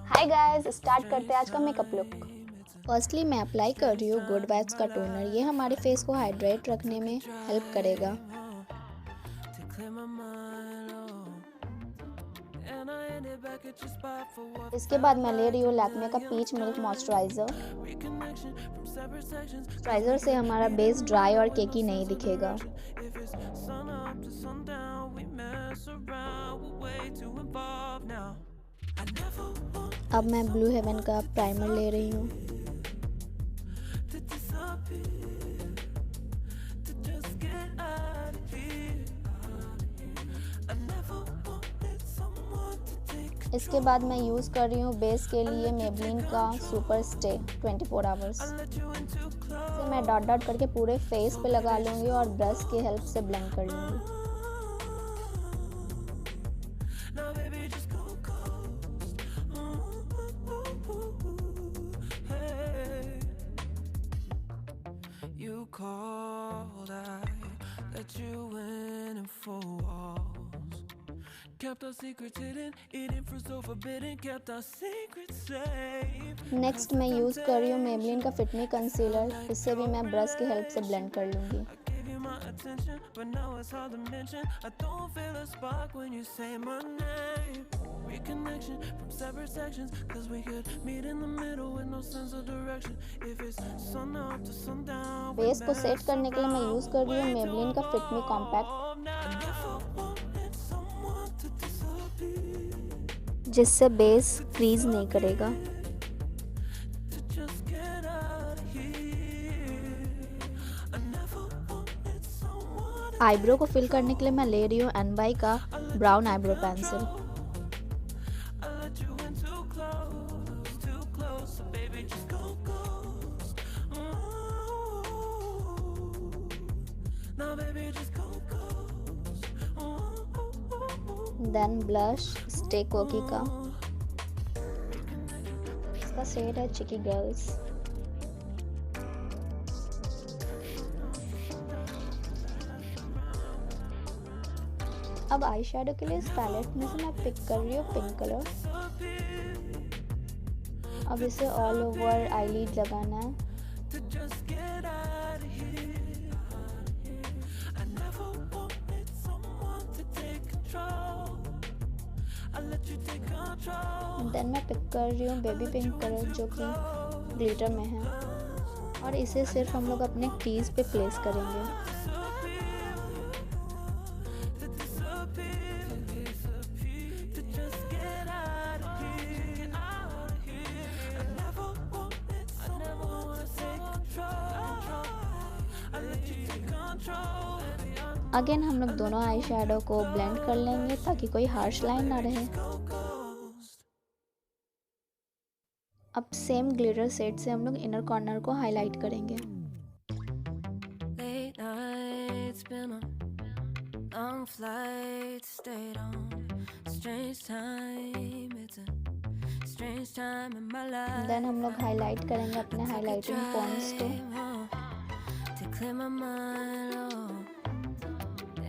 Hi guys, start करते हैं आज का मेकअप लुक। फर्स्टली मैं अप्लाई कर रही हूँ गुड वाइब्स का टोनर। ये हमारे फेस को हाइड्रेट रखने में हेल्प करेगा। इसके बाद मैं ले रही हूँ लैक्मे का पीच मिल्क मॉइस्चराइज़र। मॉइस्चराइज़र से हमारा बेस ड्राई और केकी नहीं दिखेगा। अब मैं ब्लू हेवन का प्राइमर ले रही हूँ। इसके बाद मैं यूज़ कर रही हूँ बेस के लिए मेबलिन का सुपर स्टे 24 आवर्स। इसे मैं डॉट डॉट करके पूरे फेस पे लगा लूँगी और ब्रश की हेल्प से ब्लेंड कर लूँगी। You called, I let you in and 4 walls. Kept our secrets hidden, eating fruit so forbidden, kept our secrets safe. Next मैं यूज़ कर रही हूँ मेबलिन का फिट मी कंसीलर। इससे भी मैं ब्रश की हेल्प से ब्लेंड कर लूँगी। But now it's hard to mention. I don't feel a spark when you say my name. Reconnection from separate sections, cause we could meet in the middle with no sense of direction. If it's sun up to sundown. Base को set करने के लिए मैं use कर रही हूँ Maybelline का fit मी compact, जिससे बेस क्रीज नहीं करेगा। आईब्रो को फिल करने के लिए मैं ले रही हूँ एनवाई का brown eyebrow pencil. Then blush stay कोकी का, इसका शेड है चिकी गर्ल्स। अब आई शेडो के लिए इस पैलेट में से मैं पिक कर रही हूँ पिंक कलर। अब इसे ऑल ओवर आईलिड लगाना है। देन मैं पिक कर रही हूँ बेबी पिंक कलर जो कि ग्लिटर में है, और इसे सिर्फ हम लोग अपने टीज पे प्लेस करेंगे। अगेन हम लोग दोनों आई शेडो को ब्लेंड कर लेंगे ताकि कोई हार्श लाइन ना रहे। अब सेम ग्लिटर सेट से हम लोग इनर कॉर्नर को हाईलाइट करेंगे। देन हम लोग हाईलाइट करेंगे अपने हाईलाइटिंग पॉइंट्स को।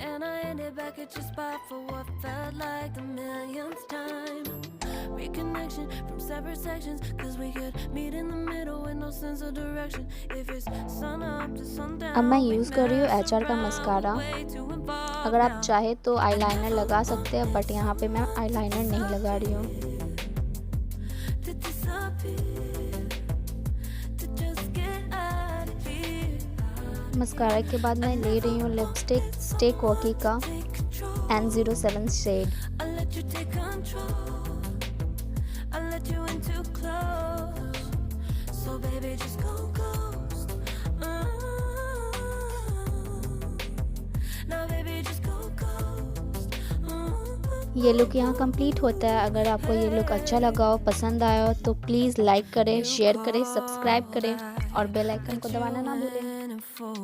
And I ended back at your spot for what felt like the millionth time. Reconnection from separate sections, cause we could meet in the middle with no sense of direction. If it's sun up to sundown. अब मैं use कर रही हूँ HR का mascara. अगर आप चाहे तो आईलाइनर लगा सकते हैं, बट यहाँ पे मैं आईलाइनर नहीं लगा रही हूँ। मस्कारा के बाद मैं ले रही हूँ लिपस्टिक स्टे कोकी का N07 शेड। ये लुक यहाँ कंप्लीट होता है। अगर आपको ये लुक अच्छा लगा हो, पसंद आया हो, तो प्लीज़ लाइक करें, शेयर करें, सब्सक्राइब करें और बेल आइकन को दबाना ना भूलें।